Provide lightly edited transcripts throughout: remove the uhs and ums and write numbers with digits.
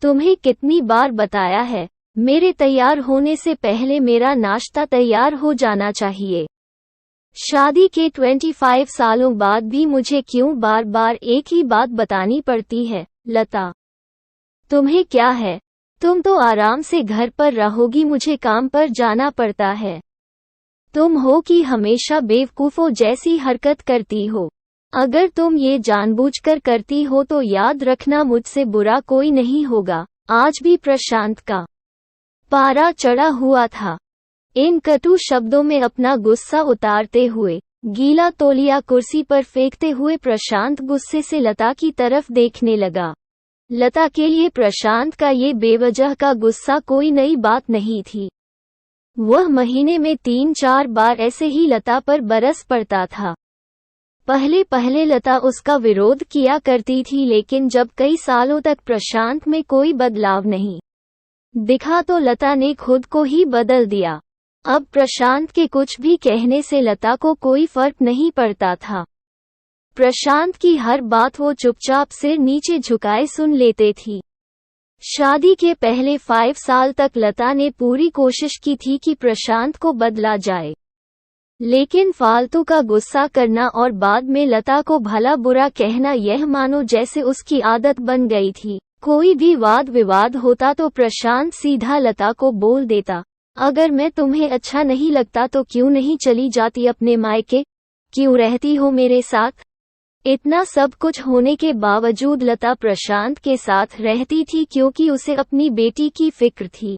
तुम्हें कितनी बार बताया है, मेरे तैयार होने से पहले मेरा नाश्ता तैयार हो जाना चाहिए। शादी के 25 सालों बाद भी मुझे क्यों बार बार एक ही बात बतानी पड़ती है? लता, तुम्हें क्या है? तुम तो आराम से घर पर रहोगी, मुझे काम पर जाना पड़ता है। तुम हो कि हमेशा बेवकूफ़ों जैसी हरकत करती हो। अगर तुम ये जानबूझकर करती हो तो याद रखना, मुझसे बुरा कोई नहीं होगा। आज भी प्रशांत का पारा चढ़ा हुआ था। इन कटु शब्दों में अपना गुस्सा उतारते हुए, गीला तौलिया कुर्सी पर फेंकते हुए प्रशांत गुस्से से लता की तरफ देखने लगा। लता के लिए प्रशांत का ये बेवजह का गुस्सा कोई नई बात नहीं थी। वह महीने में 3-4 बार ऐसे ही लता पर बरस पड़ता था। पहले पहले लता उसका विरोध किया करती थी, लेकिन जब कई सालों तक प्रशांत में कोई बदलाव नहीं दिखा तो लता ने खुद को ही बदल दिया। अब प्रशांत के कुछ भी कहने से लता को कोई फर्क नहीं पड़ता था। प्रशांत की हर बात वो चुपचाप सिर नीचे झुकाए सुन लेते थी। शादी के पहले 5 साल तक लता ने पूरी कोशिश की थी कि प्रशांत को बदला जाए, लेकिन फालतू का गुस्सा करना और बाद में लता को भला बुरा कहना, यह मानो जैसे उसकी आदत बन गई थी। कोई भी वाद विवाद होता तो प्रशांत सीधा लता को बोल देता, अगर मैं तुम्हें अच्छा नहीं लगता तो क्यों नहीं चली जाती अपने मायके, क्यों रहती हो मेरे साथ? इतना सब कुछ होने के बावजूद लता प्रशांत के साथ रहती थी क्योंकि उसे अपनी बेटी की फिक्र थी।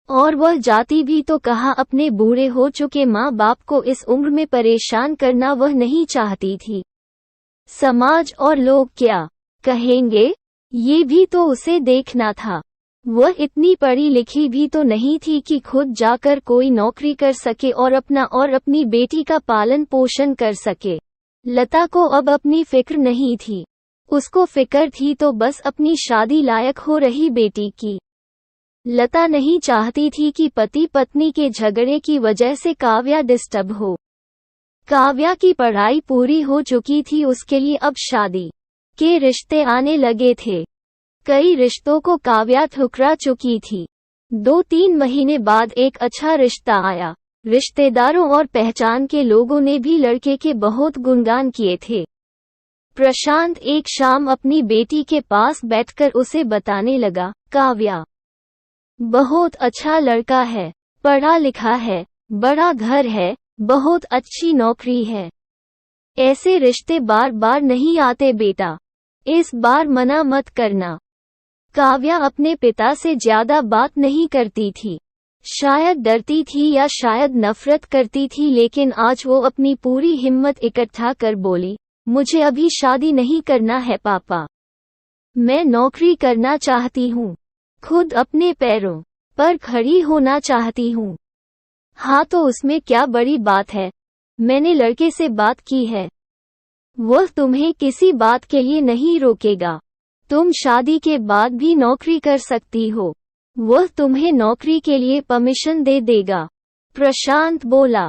और वह जाती भी तो कहाँ, अपने बूढ़े हो चुके माँ बाप को इस उम्र में परेशान करना वह नहीं चाहती थी। समाज और लोग क्या कहेंगे, ये भी तो उसे देखना था। वह इतनी पढ़ी लिखी भी तो नहीं थी कि खुद जाकर कोई नौकरी कर सके और अपना और अपनी बेटी का पालन पोषण कर सके। लता को अब अपनी फिक्र नहीं थी। उसको फिक्र थी तो बस अपनी शादी लायक हो रही बेटी की। लता नहीं चाहती थी कि पति पत्नी के झगड़े की वजह से काव्या डिस्टर्ब हो। काव्या की पढ़ाई पूरी हो चुकी थी, उसके लिए अब शादी के रिश्ते आने लगे थे। कई रिश्तों को काव्या ठुकरा चुकी थी। 2-3 महीने बाद एक अच्छा रिश्ता आया। रिश्तेदारों और पहचान के लोगों ने भी लड़के के बहुत गुणगान किए थे। प्रशांत एक शाम अपनी बेटी के पास बैठकर उसे बताने लगा, काव्या बहुत अच्छा लड़का है, पढ़ा लिखा है, बड़ा घर है, बहुत अच्छी नौकरी है। ऐसे रिश्ते बार बार नहीं आते बेटा, इस बार मना मत करना। काव्या अपने पिता से ज्यादा बात नहीं करती थी। शायद डरती थी या शायद नफरत करती थी, लेकिन आज वो अपनी पूरी हिम्मत इकट्ठा कर बोली, मुझे अभी शादी नहीं करना है पापा। मैं नौकरी करना चाहती हूँ, खुद अपने पैरों पर खड़ी होना चाहती हूँ। हाँ तो उसमें क्या बड़ी बात है, मैंने लड़के से बात की है, वह तुम्हें किसी बात के लिए नहीं रोकेगा। तुम शादी के बाद भी नौकरी कर सकती हो, वह तुम्हें नौकरी के लिए परमिशन दे देगा। प्रशांत बोला,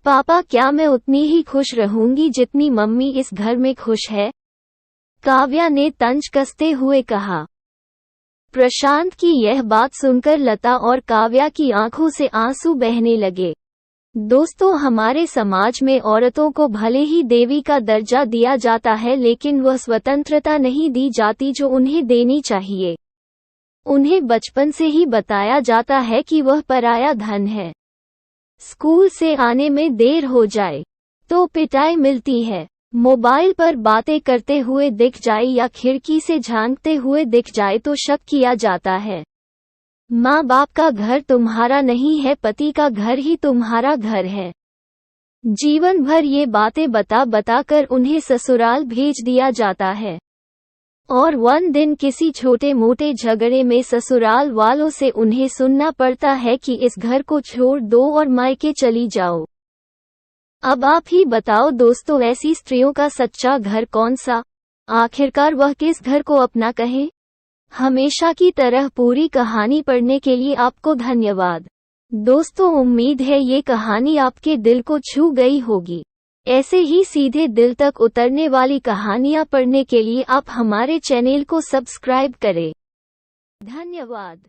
पापा क्या मैं उतनी ही खुश रहूंगी जितनी मम्मी इस घर में खुश है? काव्या ने तंज कसते हुए कहा। प्रशांत की यह बात सुनकर लता और काव्या की आंखों से आंसू बहने लगे। दोस्तों, हमारे समाज में औरतों को भले ही देवी का दर्जा दिया जाता है, लेकिन वह स्वतंत्रता नहीं दी जाती जो उन्हें देनी चाहिए। उन्हें बचपन से ही बताया जाता है कि वह पराया धन है। स्कूल से आने में देर हो जाए तो पिटाई मिलती है, मोबाइल पर बातें करते हुए दिख जाए या खिड़की से झांकते हुए दिख जाए तो शक किया जाता है। माँ बाप का घर तुम्हारा नहीं है, पति का घर ही तुम्हारा घर है। जीवन भर ये बातें बता बता कर उन्हें ससुराल भेज दिया जाता है, और one दिन किसी छोटे मोटे झगड़े में ससुराल वालों से उन्हें सुनना पड़ता है कि इस घर को छोड़ दो और मायके चली जाओ। अब आप ही बताओ दोस्तों, ऐसी स्त्रियों का सच्चा घर कौन सा? आखिरकार वह किस घर को अपना कहे? हमेशा की तरह पूरी कहानी पढ़ने के लिए आपको धन्यवाद। दोस्तों, उम्मीद है ये कहानी आपके दिल को छू गई होगी। ऐसे ही सीधे दिल तक उतरने वाली कहानियाँ पढ़ने के लिए आप हमारे चैनल को सब्सक्राइब करें। धन्यवाद।